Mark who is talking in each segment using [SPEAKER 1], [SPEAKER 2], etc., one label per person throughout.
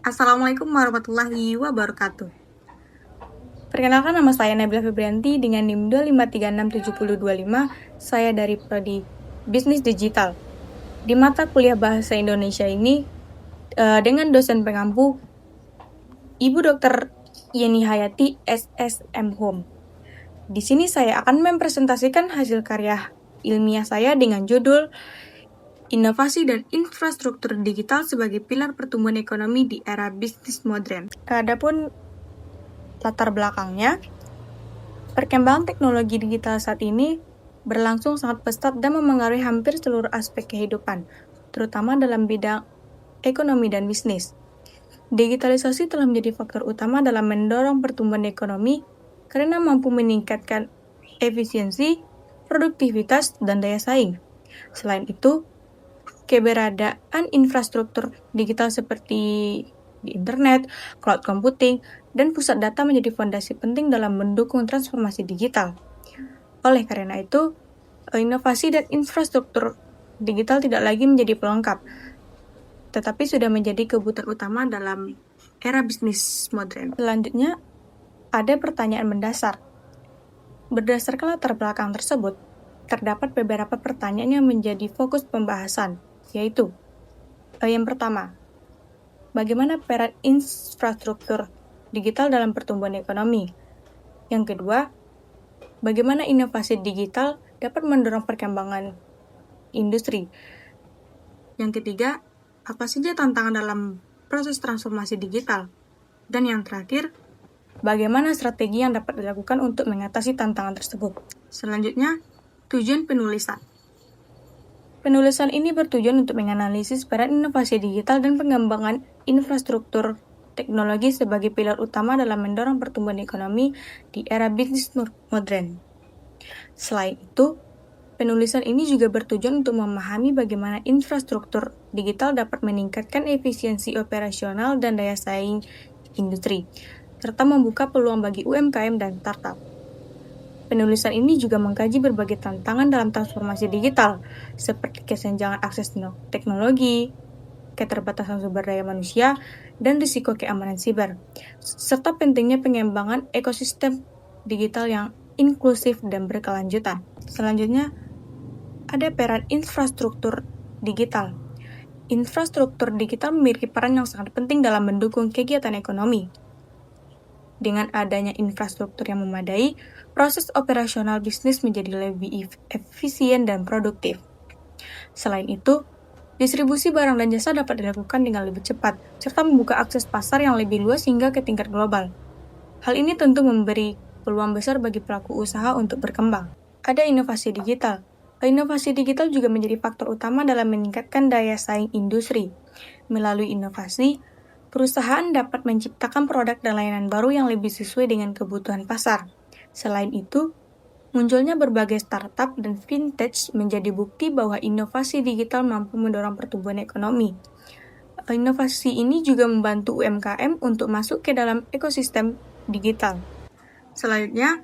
[SPEAKER 1] Assalamualaikum warahmatullahi wabarakatuh.
[SPEAKER 2] Perkenalkan, nama saya Nabila Febrianti dengan NIM 2536725. Saya dari Prodi Bisnis Digital. Di mata kuliah Bahasa Indonesia ini dengan dosen pengampu Ibu Dr. Yeni Hayati SSM Home. Di sini saya akan mempresentasikan hasil karya ilmiah saya dengan judul Inovasi dan Infrastruktur Digital sebagai Pilar Pertumbuhan Ekonomi di Era Bisnis Modern. Adapun latar belakangnya, perkembangan teknologi digital saat ini berlangsung sangat pesat dan memengaruhi hampir seluruh aspek kehidupan, terutama dalam bidang ekonomi dan bisnis. Digitalisasi telah menjadi faktor utama dalam mendorong pertumbuhan ekonomi karena mampu meningkatkan efisiensi, produktivitas, dan daya saing. Selain itu, keberadaan infrastruktur digital seperti di internet, cloud computing, dan pusat data menjadi fondasi penting dalam mendukung transformasi digital. Oleh karena itu, inovasi dan infrastruktur digital tidak lagi menjadi pelengkap, tetapi sudah menjadi kebutuhan utama dalam era bisnis modern. Selanjutnya, ada pertanyaan mendasar. Berdasarkan latar belakang tersebut, terdapat beberapa pertanyaan yang menjadi fokus pembahasan, yaitu yang pertama, bagaimana peran infrastruktur digital dalam pertumbuhan ekonomi? Yang kedua, bagaimana inovasi digital dapat mendorong perkembangan industri? Yang ketiga, apa saja tantangan dalam proses transformasi digital? Dan yang terakhir, bagaimana strategi yang dapat dilakukan untuk mengatasi tantangan tersebut? Selanjutnya, tujuan penulisan. Penulisan ini bertujuan untuk menganalisis peran inovasi digital dan pengembangan infrastruktur teknologi sebagai pilar utama dalam mendorong pertumbuhan ekonomi di era bisnis modern. Selain itu, penulisan ini juga bertujuan untuk memahami bagaimana infrastruktur digital dapat meningkatkan efisiensi operasional dan daya saing industri, serta membuka peluang bagi UMKM dan startup. Penulisan ini juga mengkaji berbagai tantangan dalam transformasi digital, seperti kesenjangan akses teknologi, keterbatasan sumber daya manusia, dan risiko keamanan siber, serta pentingnya pengembangan ekosistem digital yang inklusif dan berkelanjutan. Selanjutnya, ada peran infrastruktur digital. Infrastruktur digital memiliki peran yang sangat penting dalam mendukung kegiatan ekonomi. Dengan adanya infrastruktur yang memadai, proses operasional bisnis menjadi lebih efisien dan produktif. Selain itu, distribusi barang dan jasa dapat dilakukan dengan lebih cepat, serta membuka akses pasar yang lebih luas hingga ke tingkat global. Hal ini tentu memberi peluang besar bagi pelaku usaha untuk berkembang. Ada inovasi digital. Inovasi digital juga menjadi faktor utama dalam meningkatkan daya saing industri. Melalui inovasi, perusahaan dapat menciptakan produk dan layanan baru yang lebih sesuai dengan kebutuhan pasar. Selain itu, munculnya berbagai startup dan fintech menjadi bukti bahwa inovasi digital mampu mendorong pertumbuhan ekonomi. Inovasi ini juga membantu UMKM untuk masuk ke dalam ekosistem digital. Selanjutnya,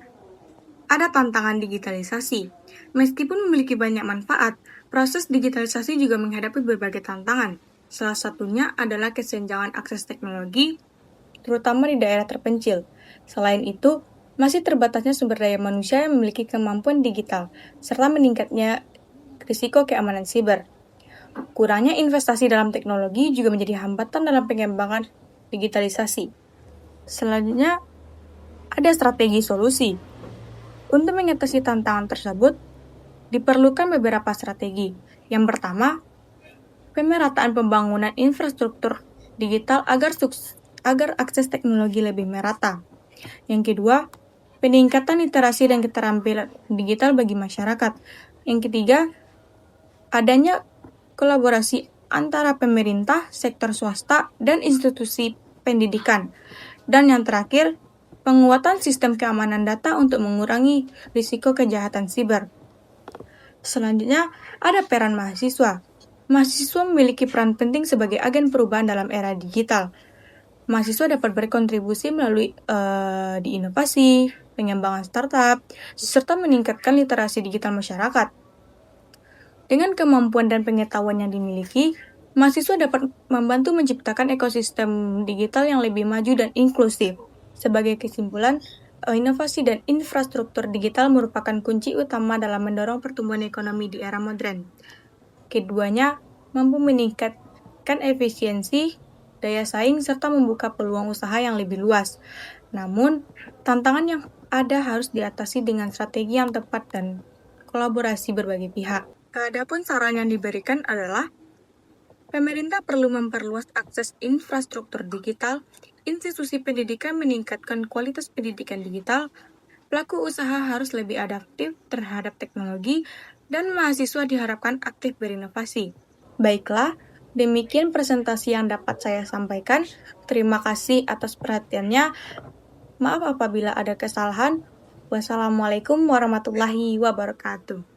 [SPEAKER 2] ada tantangan digitalisasi. Meskipun memiliki banyak manfaat, proses digitalisasi juga menghadapi berbagai tantangan. Salah satunya adalah kesenjangan akses teknologi, terutama di daerah terpencil. Selain itu, masih terbatasnya sumber daya manusia yang memiliki kemampuan digital, serta meningkatnya risiko keamanan siber. Kurangnya investasi dalam teknologi juga menjadi hambatan dalam pengembangan digitalisasi. Selanjutnya, ada strategi solusi. Untuk mengatasi tantangan tersebut, diperlukan beberapa strategi. Yang pertama, pemerataan pembangunan infrastruktur digital agar akses teknologi lebih merata. Yang kedua, peningkatan literasi dan keterampilan digital bagi masyarakat. Yang ketiga, adanya kolaborasi antara pemerintah, sektor swasta, dan institusi pendidikan. Dan yang terakhir, penguatan sistem keamanan data untuk mengurangi risiko kejahatan siber. Selanjutnya, ada peran mahasiswa. Mahasiswa memiliki peran penting sebagai agen perubahan dalam era digital. Mahasiswa dapat berkontribusi melalui di inovasi, pengembangan startup, serta meningkatkan literasi digital masyarakat. Dengan kemampuan dan pengetahuan yang dimiliki, Mahasiswa dapat membantu menciptakan ekosistem digital yang lebih maju dan inklusif. Sebagai kesimpulan, inovasi dan infrastruktur digital merupakan kunci utama dalam mendorong pertumbuhan ekonomi di era modern. Keduanya mampu meningkatkan efisiensi, daya saing, serta membuka peluang usaha yang lebih luas. Namun, tantangan yang ada harus diatasi dengan strategi yang tepat dan kolaborasi berbagai pihak. Adapun saran yang diberikan adalah pemerintah perlu memperluas akses infrastruktur digital, institusi pendidikan meningkatkan kualitas pendidikan digital, pelaku usaha harus lebih adaptif terhadap teknologi, dan mahasiswa diharapkan aktif berinovasi. Baiklah, demikian presentasi yang dapat saya sampaikan. Terima kasih atas perhatiannya. Maaf apabila ada kesalahan. Wassalamualaikum warahmatullahi wabarakatuh.